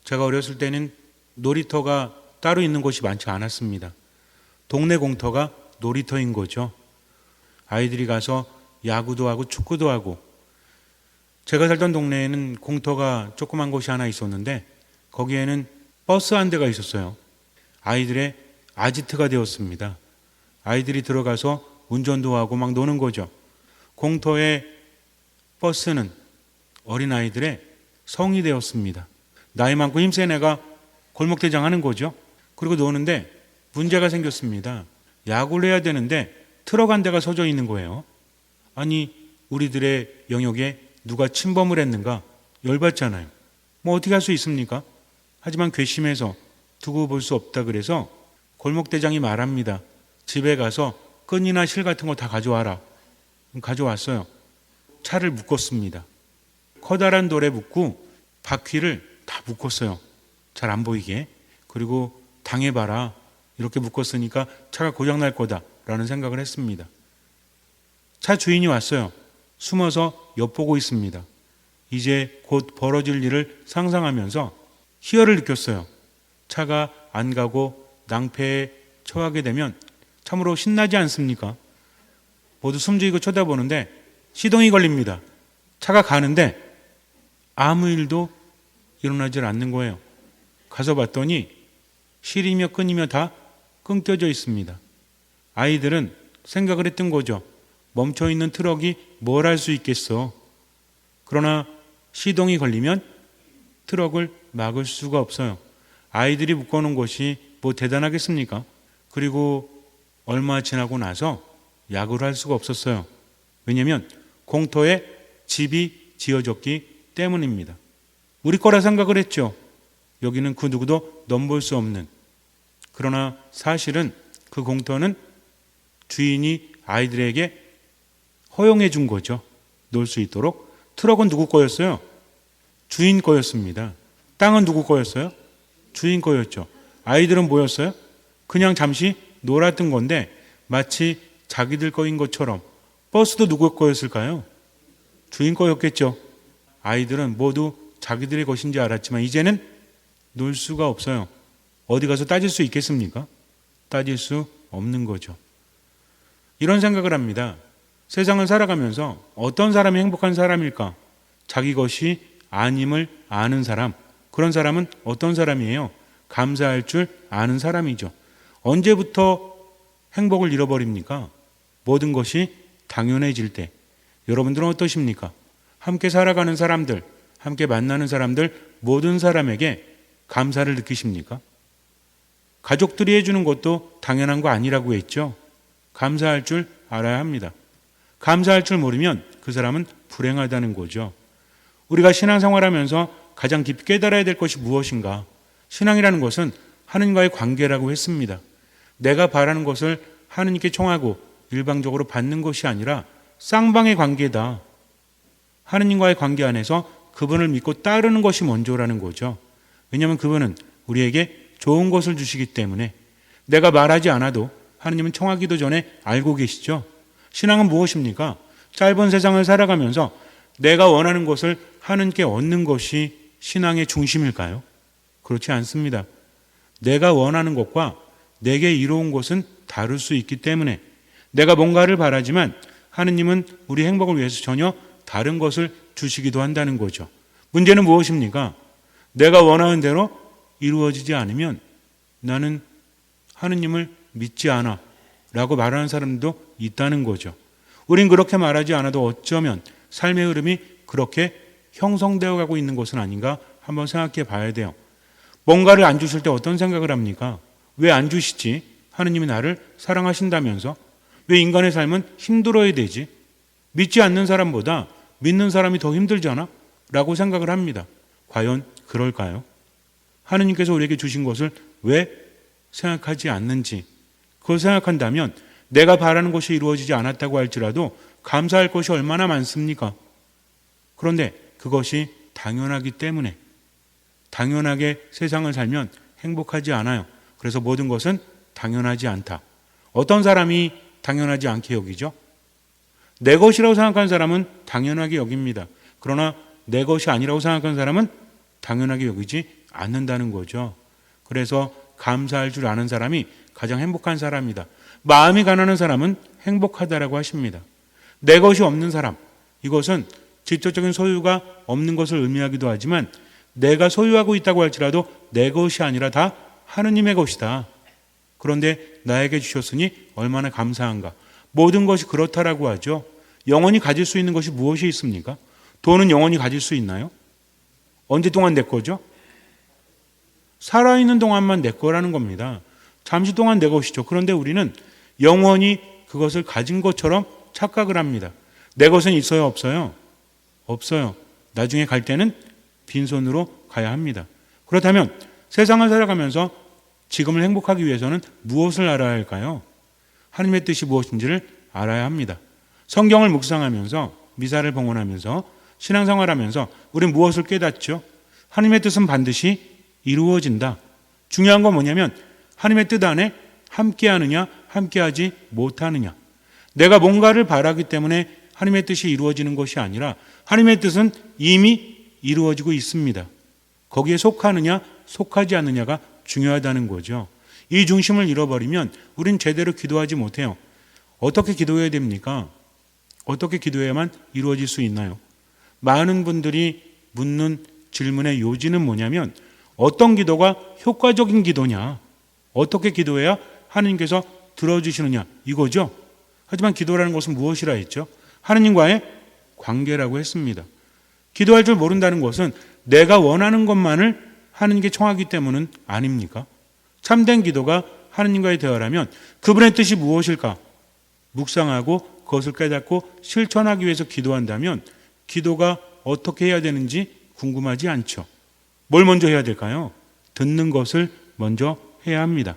제가 어렸을 때는 놀이터가 따로 있는 곳이 많지 않았습니다. 동네 공터가 놀이터인 거죠. 아이들이 가서 야구도 하고 축구도 하고, 제가 살던 동네에는 공터가 조그만 곳이 하나 있었는데 거기에는 버스 한 대가 있었어요. 아이들의 아지트가 되었습니다. 아이들이 들어가서 운전도 하고 막 노는 거죠. 공터의 버스는 어린아이들의 성이 되었습니다. 나이 많고 힘센 애가 골목대장 하는 거죠. 그리고 노는데 문제가 생겼습니다. 야구를 해야 되는데 트럭 한 대가 서져 있는 거예요. 아니, 우리들의 영역에 누가 침범을 했는가? 열받잖아요. 뭐 어떻게 할 수 있습니까? 하지만 괘씸해서 두고 볼 수 없다 그래서 골목대장이 말합니다. 집에 가서 끈이나 실 같은 거 다 가져와라. 가져왔어요. 차를 묶었습니다. 커다란 돌에 묶고 바퀴를 다 묶었어요. 잘 안 보이게. 그리고 당해봐라. 이렇게 묶었으니까 차가 고장날 거다라는 생각을 했습니다. 차 주인이 왔어요. 숨어서 엿보고 있습니다. 이제 곧 벌어질 일을 상상하면서 희열을 느꼈어요. 차가 안 가고 낭패에 처하게 되면 참으로 신나지 않습니까? 모두 숨죽이고 쳐다보는데 시동이 걸립니다. 차가 가는데 아무 일도 일어나질 않는 거예요. 가서 봤더니 실이며 끈이며 다 끊겨져 있습니다. 아이들은 생각을 했던 거죠. 멈춰있는 트럭이 뭘 할 수 있겠어. 그러나 시동이 걸리면 트럭을 막을 수가 없어요. 아이들이 묶어놓은 것이 뭐 대단하겠습니까? 그리고 얼마 지나고 나서 야구를 할 수가 없었어요. 왜냐하면 공터에 집이 지어졌기 때문입니다. 우리 거라 생각을 했죠. 여기는 그 누구도 넘볼 수 없는. 그러나 사실은 그 공터는 주인이 아이들에게 허용해 준 거죠. 놀 수 있도록. 트럭은 누구 거였어요? 주인 거였습니다. 땅은 누구 거였어요? 주인 거였죠. 아이들은 뭐였어요? 그냥 잠시 놀았던 건데 마치 자기들 거인 것처럼. 버스도 누구 거였을까요? 주인 거였겠죠. 아이들은 모두 자기들의 것인지 알았지만 이제는 놀 수가 없어요. 어디 가서 따질 수 있겠습니까? 따질 수 없는 거죠. 이런 생각을 합니다. 세상을 살아가면서 어떤 사람이 행복한 사람일까? 자기 것이 아님을 아는 사람. 그런 사람은 어떤 사람이에요? 감사할 줄 아는 사람이죠. 언제부터 행복을 잃어버립니까? 모든 것이 당연해질 때. 여러분들은 어떠십니까? 함께 살아가는 사람들, 함께 만나는 사람들, 모든 사람에게 감사를 느끼십니까? 가족들이 해주는 것도 당연한 거 아니라고 했죠. 감사할 줄 알아야 합니다. 감사할 줄 모르면 그 사람은 불행하다는 거죠. 우리가 신앙생활하면서 가장 깊이 깨달아야 될 것이 무엇인가? 신앙이라는 것은 하느님과의 관계라고 했습니다. 내가 바라는 것을 하느님께 청하고 일방적으로 받는 것이 아니라 쌍방의 관계다. 하느님과의 관계 안에서 그분을 믿고 따르는 것이 먼저라는 거죠. 왜냐하면 그분은 우리에게 좋은 것을 주시기 때문에 내가 말하지 않아도 하느님은 청하기도 전에 알고 계시죠. 신앙은 무엇입니까? 짧은 세상을 살아가면서 내가 원하는 것을 하느님께 얻는 것이 신앙의 중심일까요? 그렇지 않습니다. 내가 원하는 것과 내게 이로운 것은 다를 수 있기 때문에 내가 뭔가를 바라지만 하느님은 우리 행복을 위해서 전혀 다른 것을 주시기도 한다는 거죠. 문제는 무엇입니까? 내가 원하는 대로 이루어지지 않으면 나는 하느님을 믿지 않아 라고 말하는 사람도 있다는 거죠. 우린 그렇게 말하지 않아도 어쩌면 삶의 흐름이 그렇게 형성되어 가고 있는 것은 아닌가 한번 생각해 봐야 돼요. 뭔가를 안 주실 때 어떤 생각을 합니까? 왜 안 주시지? 하느님이 나를 사랑하신다면서? 왜 인간의 삶은 힘들어야 되지? 믿지 않는 사람보다 믿는 사람이 더 힘들잖아? 라고 생각을 합니다. 과연 그럴까요? 하느님께서 우리에게 주신 것을 왜 생각하지 않는지, 그걸 생각한다면 내가 바라는 것이 이루어지지 않았다고 할지라도 감사할 것이 얼마나 많습니까? 그런데 그것이 당연하기 때문에 당연하게 세상을 살면 행복하지 않아요. 그래서 모든 것은 당연하지 않다. 어떤 사람이 당연하지 않게 여기죠? 내 것이라고 생각하는 사람은 당연하게 여깁니다. 그러나 내 것이 아니라고 생각하는 사람은 당연하게 여기지 않는다는 거죠. 그래서 감사할 줄 아는 사람이 가장 행복한 사람이다. 마음이 가난한 사람은 행복하다라고 하십니다. 내 것이 없는 사람, 이것은 직접적인 소유가 없는 것을 의미하기도 하지만 내가 소유하고 있다고 할지라도 내 것이 아니라 다 하느님의 것이다. 그런데 나에게 주셨으니 얼마나 감사한가. 모든 것이 그렇다라고 하죠. 영원히 가질 수 있는 것이 무엇이 있습니까? 돈은 영원히 가질 수 있나요? 언제 동안 내 거죠? 살아있는 동안만 내 거라는 겁니다. 잠시 동안 내 것이죠. 그런데 우리는 영원히 그것을 가진 것처럼 착각을 합니다. 내 것은 있어요, 없어요? 없어요. 나중에 갈 때는 빈손으로 가야 합니다. 그렇다면 세상을 살아가면서 지금을 행복하기 위해서는 무엇을 알아야 할까요? 하나님의 뜻이 무엇인지를 알아야 합니다. 성경을 묵상하면서, 미사를 봉헌하면서, 신앙생활하면서 우리는 무엇을 깨닫죠? 하나님의 뜻은 반드시 이루어진다. 중요한 건 뭐냐면 하나님의 뜻 안에 함께하느냐, 함께하지 못하느냐. 내가 뭔가를 바라기 때문에 하나님의 뜻이 이루어지는 것이 아니라 하나님의 뜻은 이미 이루어지고 있습니다. 거기에 속하느냐, 속하지 않느냐가 중요하다는 거죠. 이 중심을 잃어버리면 우린 제대로 기도하지 못해요. 어떻게 기도해야 됩니까? 어떻게 기도해야만 이루어질 수 있나요? 많은 분들이 묻는 질문의 요지는 뭐냐면 어떤 기도가 효과적인 기도냐? 어떻게 기도해야 하나님께서 들어주시느냐? 이거죠. 하지만 기도라는 것은 무엇이라 했죠? 하나님과의 관계라고 했습니다. 기도할 줄 모른다는 것은 내가 원하는 것만을 하나님께 청하기 때문은 아닙니까? 참된 기도가 하나님과의 대화라면 그분의 뜻이 무엇일까? 묵상하고 그것을 깨닫고 실천하기 위해서 기도한다면 기도가 어떻게 해야 되는지 궁금하지 않죠. 뭘 먼저 해야 될까요? 듣는 것을 먼저 해야 합니다.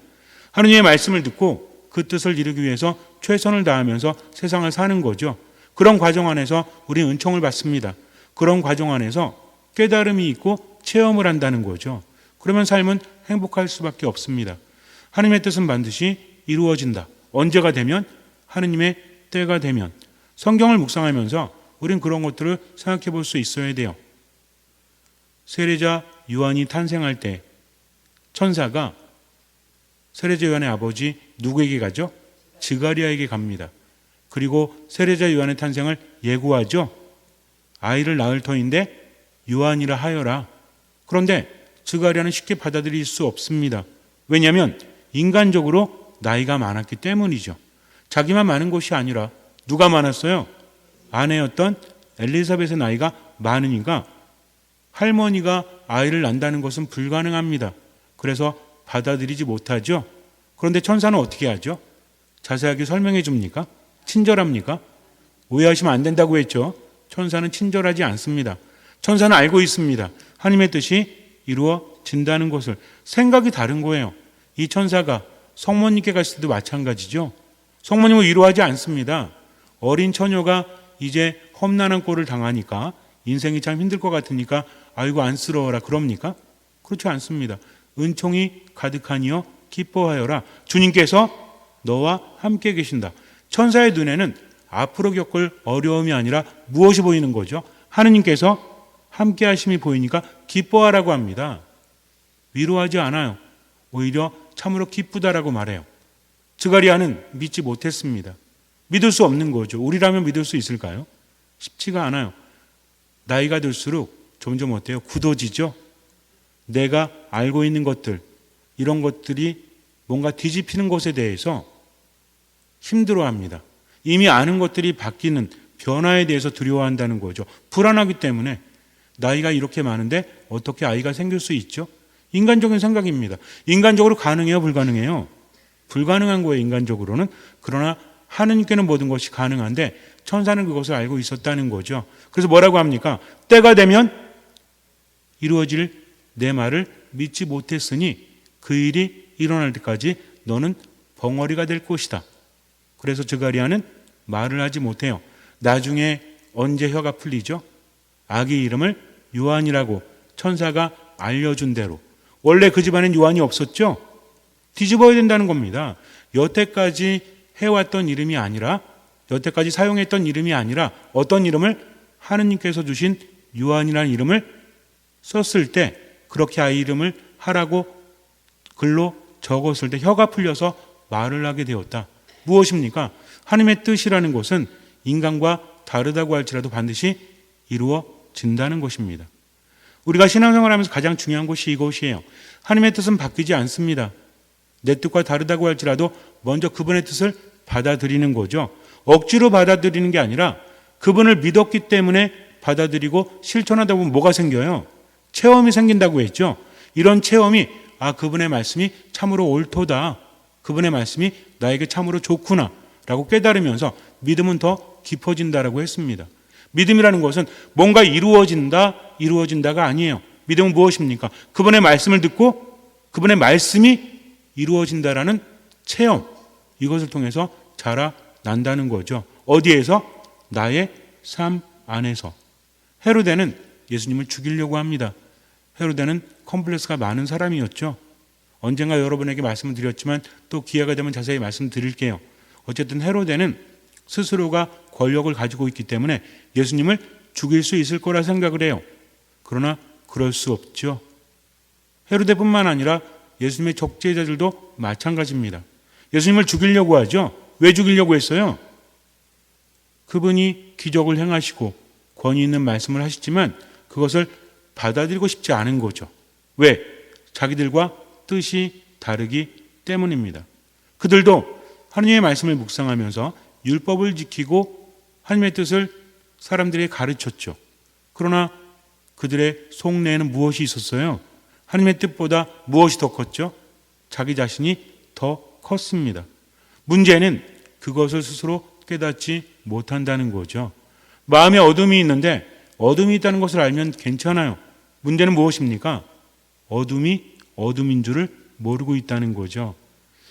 하나님의 말씀을 듣고 그 뜻을 이루기 위해서 최선을 다하면서 세상을 사는 거죠. 그런 과정 안에서 우리는 은총을 받습니다. 그런 과정 안에서 깨달음이 있고 체험을 한다는 거죠. 그러면 삶은 행복할 수밖에 없습니다. 하나님의 뜻은 반드시 이루어진다. 언제가 되면? 하나님의 때가 되면. 성경을 묵상하면서 우린 그런 것들을 생각해 볼 수 있어야 돼요. 세례자 요한이 탄생할 때 천사가 세례자 요한의 아버지 누구에게 가죠? 스가랴에게 갑니다. 그리고 세례자 요한의 탄생을 예고하죠. 아이를 낳을 터인데 요한이라 하여라. 그런데 스가랴는 쉽게 받아들일 수 없습니다. 왜냐하면 인간적으로 나이가 많았기 때문이죠. 자기만 많은 것이 아니라 누가 많았어요? 아내였던 엘리사벳의 나이가 많으니까 할머니가 아이를 낳는다는 것은 불가능합니다. 그래서 받아들이지 못하죠. 그런데 천사는 어떻게 하죠? 자세하게 설명해 줍니까? 친절합니까? 오해하시면 안 된다고 했죠. 천사는 친절하지 않습니다. 천사는 알고 있습니다. 하나님의 뜻이 이루어진다는 것을. 생각이 다른 거예요. 이 천사가 성모님께 갔을 때도 마찬가지죠. 성모님을 위로하지 않습니다. 어린 처녀가 이제 험난한 꼴을 당하니까 인생이 참 힘들 것 같으니까 아이고 안쓰러워라 그럽니까? 그렇지 않습니다. 은총이 가득하니여 기뻐하여라. 주님께서 너와 함께 계신다. 천사의 눈에는 앞으로 겪을 어려움이 아니라 무엇이 보이는 거죠? 하느님께서 함께 하심이 보이니까 기뻐하라고 합니다. 위로하지 않아요. 오히려 참으로 기쁘다라고 말해요. 스가랴는 믿지 못했습니다. 믿을 수 없는 거죠. 우리라면 믿을 수 있을까요? 쉽지가 않아요. 나이가 들수록 점점 어때요? 굳어지죠. 내가 알고 있는 것들, 이런 것들이 뭔가 뒤집히는 것에 대해서 힘들어합니다. 이미 아는 것들이 바뀌는 변화에 대해서 두려워한다는 거죠. 불안하기 때문에 나이가 이렇게 많은데 어떻게 아이가 생길 수 있죠? 인간적인 생각입니다. 인간적으로 가능해요? 불가능해요? 불가능한 거예요, 인간적으로는. 그러나 하느님께는 모든 것이 가능한데 천사는 그것을 알고 있었다는 거죠. 그래서 뭐라고 합니까? 때가 되면 이루어질 내 말을 믿지 못했으니 그 일이 일어날 때까지 너는 벙어리가 될 것이다. 그래서 스가랴는 말을 하지 못해요. 나중에 언제 혀가 풀리죠? 아기 이름을 요한이라고 천사가 알려준 대로. 원래 그 집안엔 요한이 없었죠? 뒤집어야 된다는 겁니다. 여태까지 해왔던 이름이 아니라, 여태까지 사용했던 이름이 아니라 어떤 이름을? 하느님께서 주신 요한이라는 이름을 썼을 때 그렇게 아이 이름을 하라고 글로 적었을 때 혀가 풀려서 말을 하게 되었다. 무엇입니까? 하나님의 뜻이라는 것은 인간과 다르다고 할지라도 반드시 이루어진다는 것입니다. 우리가 신앙생활하면서 가장 중요한 것이 이것이에요. 하나님의 뜻은 바뀌지 않습니다. 내 뜻과 다르다고 할지라도 먼저 그분의 뜻을 받아들이는 거죠. 억지로 받아들이는 게 아니라 그분을 믿었기 때문에 받아들이고 실천하다 보면 뭐가 생겨요? 체험이 생긴다고 했죠. 이런 체험이 그분의 말씀이 참으로 옳도다. 그분의 말씀이 나에게 참으로 좋구나 라고 깨달으면서 믿음은 더 깊어진다라고 했습니다. 믿음이라는 것은 뭔가 이루어진다가 아니에요. 믿음은 무엇입니까? 그분의 말씀을 듣고 그분의 말씀이 이루어진다라는 체험, 이것을 통해서 자라난다는 거죠. 어디에서? 나의 삶 안에서. 헤로데는 예수님을 죽이려고 합니다. 헤로데는 컴플렉스가 많은 사람이었죠. 언젠가 여러분에게 말씀을 드렸지만 또 기회가 되면 자세히 말씀드릴게요. 어쨌든 헤로데는 스스로가 권력을 가지고 있기 때문에 예수님을 죽일 수 있을 거라 생각을 해요. 그러나 그럴 수 없죠. 헤로데뿐만 아니라 예수님의 적제자들도 마찬가지입니다. 예수님을 죽이려고 하죠. 왜 죽이려고 했어요? 그분이 기적을 행하시고 권위 있는 말씀을 하시지만 그것을 받아들이고 싶지 않은 거죠. 왜? 자기들과 뜻이 다르기 때문입니다. 그들도 하나님의 말씀을 묵상하면서 율법을 지키고 하나님의 뜻을 사람들에게 가르쳤죠. 그러나 그들의 속내에는 무엇이 있었어요? 하나님의 뜻보다 무엇이 더 컸죠? 자기 자신이 더 컸습니다. 문제는 그것을 스스로 깨닫지 못한다는 거죠. 마음에 어둠이 있는데 어둠이 있다는 것을 알면 괜찮아요. 문제는 무엇입니까? 어둠이 어둠인 줄을 모르고 있다는 거죠.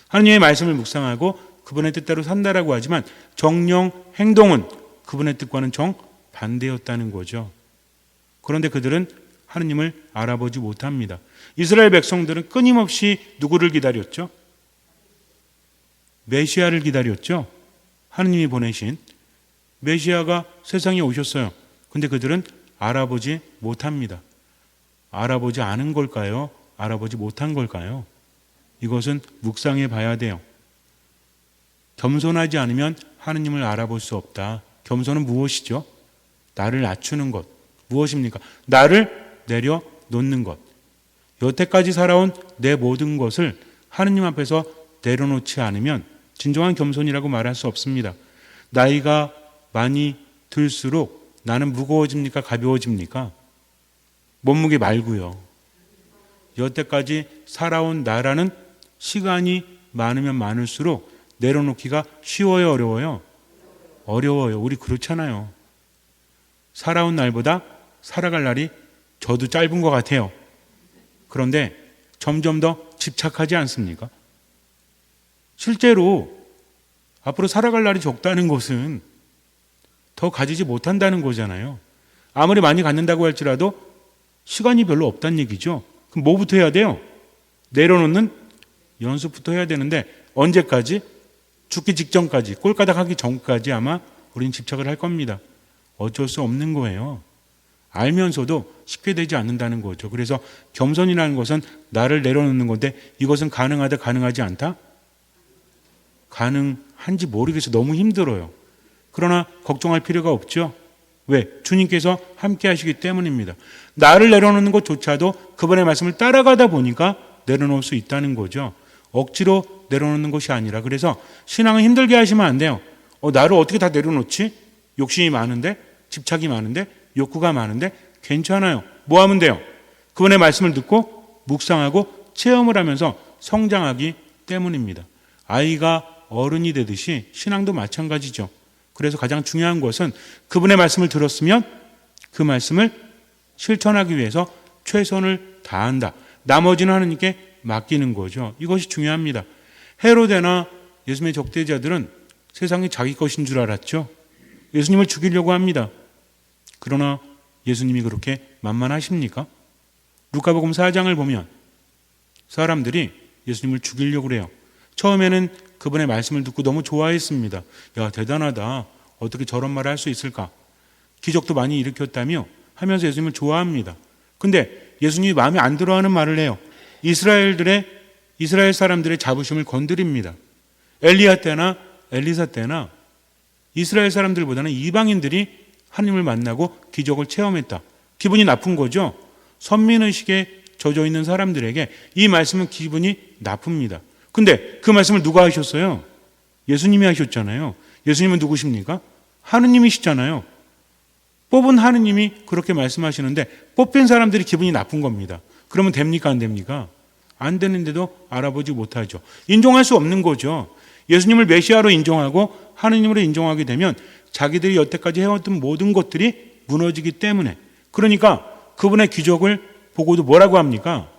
하나님의 말씀을 묵상하고 그분의 뜻대로 산다라고 하지만 정령 행동은 그분의 뜻과는 정반대였다는 거죠. 그런데 그들은 하느님을 알아보지 못합니다. 이스라엘 백성들은 끊임없이 누구를 기다렸죠? 메시아를 기다렸죠. 하느님이 보내신 메시아가 세상에 오셨어요. 근데 그들은 알아보지 못합니다. 알아보지 않은 걸까요? 알아보지 못한 걸까요? 이것은 묵상해 봐야 돼요. 겸손하지 않으면 하느님을 알아볼 수 없다. 겸손은 무엇이죠? 나를 낮추는 것. 무엇입니까? 나를 내려놓는 것. 여태까지 살아온 내 모든 것을 하느님 앞에서 내려놓지 않으면 진정한 겸손이라고 말할 수 없습니다. 나이가 많이 들수록 나는 무거워집니까? 가벼워집니까? 몸무게 말고요. 여태까지 살아온 나라는 시간이 많으면 많을수록 내려놓기가 쉬워요, 어려워요? 어려워요. 우리 그렇잖아요. 살아온 날보다 살아갈 날이 저도 짧은 것 같아요. 그런데 점점 더 집착하지 않습니까? 실제로 앞으로 살아갈 날이 적다는 것은 더 가지지 못한다는 거잖아요. 아무리 많이 갖는다고 할지라도 시간이 별로 없다는 얘기죠. 그럼 뭐부터 해야 돼요? 내려놓는 연습부터 해야 되는데 언제까지? 죽기 직전까지, 꼴가닥 하기 전까지 아마 우리는 집착을 할 겁니다. 어쩔 수 없는 거예요. 알면서도 쉽게 되지 않는다는 거죠. 그래서 겸손이라는 것은 나를 내려놓는 건데 이것은 가능하다, 가능하지 않다? 가능한지 모르겠어요. 너무 힘들어요. 그러나 걱정할 필요가 없죠. 왜? 주님께서 함께 하시기 때문입니다. 나를 내려놓는 것조차도 그분의 말씀을 따라가다 보니까 내려놓을 수 있다는 거죠. 억지로 내려놓는 것이 아니라. 그래서 신앙은 힘들게 하시면 안 돼요. 나를 어떻게 다 내려놓지? 욕심이 많은데, 집착이 많은데, 욕구가 많은데 괜찮아요. 뭐 하면 돼요? 그분의 말씀을 듣고 묵상하고 체험을 하면서 성장하기 때문입니다. 아이가 어른이 되듯이 신앙도 마찬가지죠. 그래서 가장 중요한 것은 그분의 말씀을 들었으면 그 말씀을 실천하기 위해서 최선을 다한다. 나머지는 하나님께 맡기는 거죠. 이것이 중요합니다. 헤로데나 예수님의 적대자들은 세상이 자기 것인 줄 알았죠. 예수님을 죽이려고 합니다. 그러나 예수님이 그렇게 만만하십니까? 루카복음 4장을 보면 사람들이 예수님을 죽이려고 그래요. 처음에는 그분의 말씀을 듣고 너무 좋아했습니다. 야, 대단하다. 어떻게 저런 말을 할 수 있을까? 기적도 많이 일으켰다며 하면서 예수님을 좋아합니다. 근데 예수님이 마음에 안 들어하는 말을 해요. 이스라엘 사람들의 자부심을 건드립니다. 엘리야 때나 엘리사 때나 이스라엘 사람들보다는 이방인들이 하나님을 만나고 기적을 체험했다. 기분이 나쁜 거죠. 선민의식에 젖어 있는 사람들에게 이 말씀은 기분이 나쁩니다. 근데 그 말씀을 누가 하셨어요? 예수님이 하셨잖아요. 예수님은 누구십니까? 하느님이시잖아요. 뽑은 하느님이 그렇게 말씀하시는데 뽑힌 사람들이 기분이 나쁜 겁니다. 그러면 됩니까? 안 됩니까? 안 되는데도 알아보지 못하죠. 인정할 수 없는 거죠. 예수님을 메시아로 인정하고 하느님으로 인정하게 되면 자기들이 여태까지 해왔던 모든 것들이 무너지기 때문에, 그러니까 그분의 기적을 보고도 뭐라고 합니까?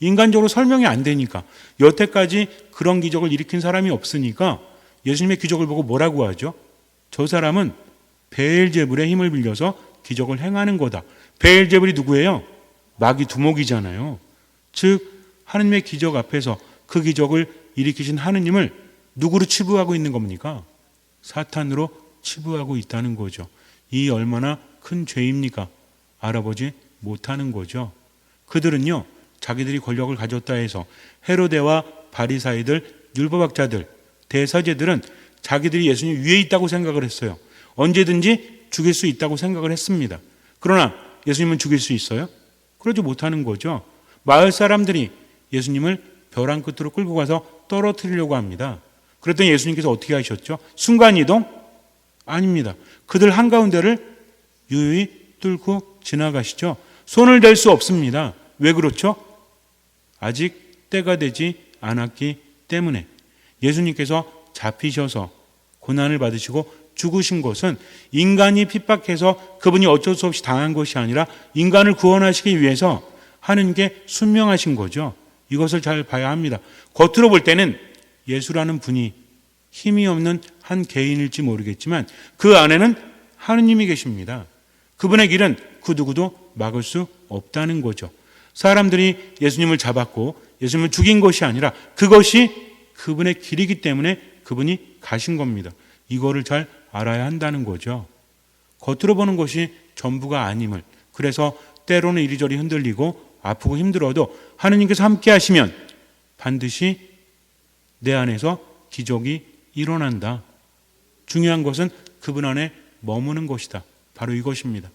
인간적으로 설명이 안 되니까, 여태까지 그런 기적을 일으킨 사람이 없으니까 예수님의 기적을 보고 뭐라고 하죠? 저 사람은 베엘제불의 힘을 빌려서 기적을 행하는 거다. 베엘제불이 누구예요? 마귀 두목이잖아요. 즉 하느님의 기적 앞에서 그 기적을 일으키신 하느님을 누구로 치부하고 있는 겁니까? 사탄으로 치부하고 있다는 거죠. 이 얼마나 큰 죄입니까? 알아보지 못하는 거죠. 그들은요, 자기들이 권력을 가졌다 해서 헤로데와 바리사이들, 율법학자들, 대사제들은 자기들이 예수님 위에 있다고 생각을 했어요. 언제든지 죽일 수 있다고 생각을 했습니다. 그러나 예수님은 죽일 수 있어요? 그러지 못하는 거죠. 마을 사람들이 예수님을 벼랑 끝으로 끌고 가서 떨어뜨리려고 합니다. 그랬더니 예수님께서 어떻게 하셨죠? 순간이동? 아닙니다. 그들 한가운데를 유유히 뚫고 지나가시죠. 손을 댈 수 없습니다. 왜 그렇죠? 아직 때가 되지 않았기 때문에. 예수님께서 잡히셔서 고난을 받으시고 죽으신 것은 인간이 핍박해서 그분이 어쩔 수 없이 당한 것이 아니라 인간을 구원하시기 위해서 하는 게 순명하신 거죠. 이것을 잘 봐야 합니다. 겉으로 볼 때는 예수라는 분이 힘이 없는 한 개인일지 모르겠지만 그 안에는 하느님이 계십니다. 그분의 길은 그 누구도 막을 수 없다는 거죠. 사람들이 예수님을 잡았고 예수님을 죽인 것이 아니라 그것이 그분의 길이기 때문에 그분이 가신 겁니다. 이거를 잘 알아야 한다는 거죠. 겉으로 보는 것이 전부가 아님을, 그래서 때로는 이리저리 흔들리고 아프고 힘들어도 하느님께서 함께 하시면 반드시 내 안에서 기적이 일어난다. 중요한 것은 그분 안에 머무는 것이다. 바로 이것입니다.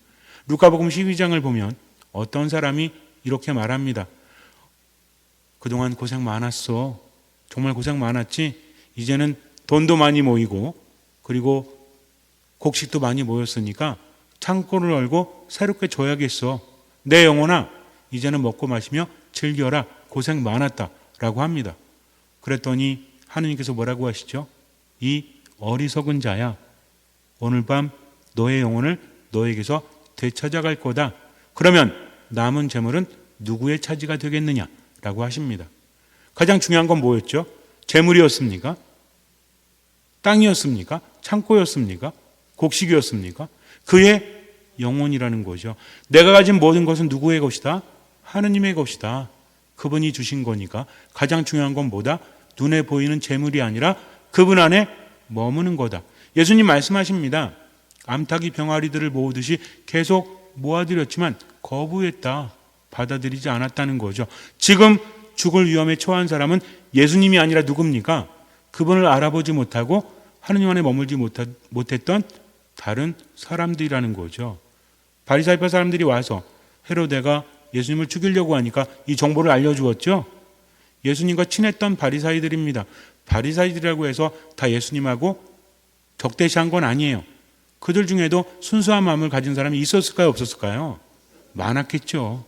루카복음 12장을 보면 어떤 사람이 이렇게 말합니다. 그동안 고생 많았어. 정말 고생 많았지. 이제는 돈도 많이 모이고 그리고 곡식도 많이 모였으니까 창고를 열고 새롭게 줘야겠어. 내 영혼아, 이제는 먹고 마시며 즐겨라. 고생 많았다. 라고 합니다. 그랬더니 하느님께서 뭐라고 하시죠? 이 어리석은 자야, 오늘 밤 너의 영혼을 너에게서 되찾아갈 거다. 그러면 남은 재물은 누구의 차지가 되겠느냐? 라고 하십니다. 가장 중요한 건 뭐였죠? 재물이었습니까? 땅이었습니까? 창고였습니까? 곡식이었습니까? 그의 영혼이라는 거죠. 내가 가진 모든 것은 누구의 것이다? 하느님의 것이다. 그분이 주신 거니까 가장 중요한 건 뭐다? 눈에 보이는 재물이 아니라 그분 안에 머무는 거다. 예수님 말씀하십니다. 암탉이 병아리들을 모으듯이 계속 모아들였지만 거부했다. 받아들이지 않았다는 거죠. 지금 죽을 위험에 처한 사람은 예수님이 아니라 누굽니까? 그분을 알아보지 못하고 하느님 안에 머물지 못했던 다른 사람들이라는 거죠. 바리사이파 사람들이 와서 헤로데가 예수님을 죽이려고 하니까 이 정보를 알려주었죠. 예수님과 친했던 바리사이들입니다. 바리사이들이라고 해서 다 예수님하고 적대시한 건 아니에요. 그들 중에도 순수한 마음을 가진 사람이 있었을까요? 없었을까요? 많았겠죠.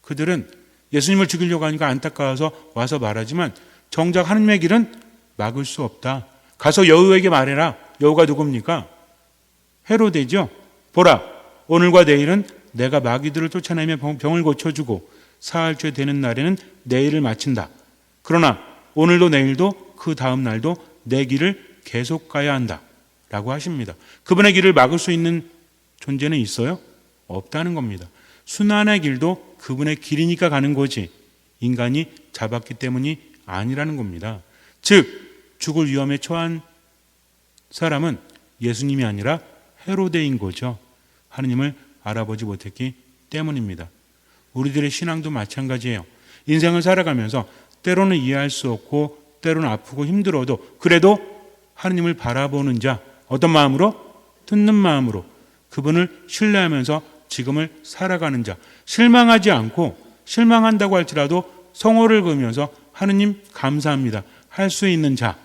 그들은 예수님을 죽이려고 하니까 안타까워서 와서 말하지만 정작 하느님의 길은 막을 수 없다. 가서 여우에게 말해라. 여우가 누굽니까? 헤로데죠. 보라, 오늘과 내일은 내가 마귀들을 쫓아내며 병을 고쳐주고 사흘째 되는 날에는 내 일을 마친다. 그러나 오늘도 내일도 그 다음 날도 내 길을 계속 가야 한다. 라고 하십니다. 그분의 길을 막을 수 있는 존재는 있어요? 없다는 겁니다. 순환의 길도 그분의 길이니까 가는 거지 인간이 잡았기 때문이 아니라는 겁니다. 즉 죽을 위험에 처한 사람은 예수님이 아니라 헤로데인 거죠. 하느님을 알아보지 못했기 때문입니다. 우리들의 신앙도 마찬가지예요. 인생을 살아가면서 때로는 이해할 수 없고 때로는 아프고 힘들어도 그래도 하느님을 바라보는 자, 어떤 마음으로? 듣는 마음으로 그분을 신뢰하면서 지금을 살아가는 자, 실망하지 않고 실망한다고 할지라도 성호를 그으면서 하느님 감사합니다 할 수 있는 자,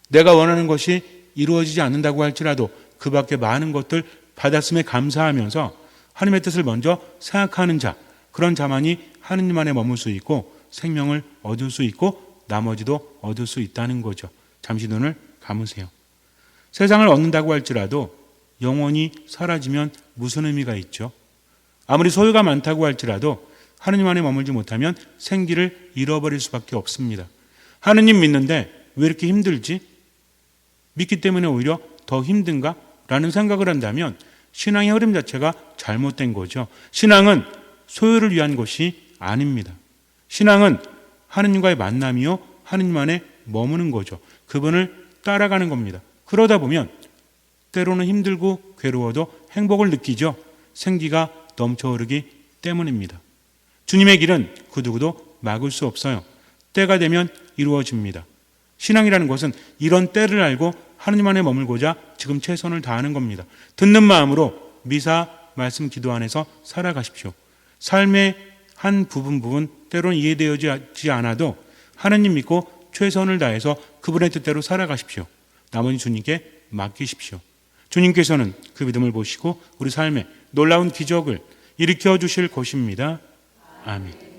내가 원하는 것이 이루어지지 않는다고 할지라도 그 밖에 많은 것들 받았음에 감사하면서 하느님의 뜻을 먼저 생각하는 자, 그런 자만이 하느님 안에 머물 수 있고 생명을 얻을 수 있고 나머지도 얻을 수 있다는 거죠. 잠시 눈을 감으세요. 세상을 얻는다고 할지라도 영원히 사라지면 무슨 의미가 있죠? 아무리 소유가 많다고 할지라도 하느님 안에 머물지 못하면 생기를 잃어버릴 수밖에 없습니다. 하느님 믿는데 왜 이렇게 힘들지? 믿기 때문에 오히려 더 힘든가? 라는 생각을 한다면 신앙의 흐름 자체가 잘못된 거죠. 신앙은 소유를 위한 것이 아닙니다. 신앙은 하느님과의 만남이요 하느님 안에 머무는 거죠. 그분을 따라가는 겁니다. 그러다 보면 때로는 힘들고 괴로워도 행복을 느끼죠. 생기가 넘쳐흐르기 때문입니다. 주님의 길은 그 누구도 막을 수 없어요. 때가 되면 이루어집니다. 신앙이라는 것은 이런 때를 알고 하느님 안에 머물고자 지금 최선을 다하는 겁니다. 듣는 마음으로 미사, 말씀, 기도 안에서 살아가십시오. 삶의 한 부분 때로는 이해되어지지 않아도 하느님 믿고 최선을 다해서 그분의 뜻대로 살아가십시오. 나머지 주님께 맡기십시오. 주님께서는 그 믿음을 보시고 우리 삶에 놀라운 기적을 일으켜 주실 것입니다. 아멘.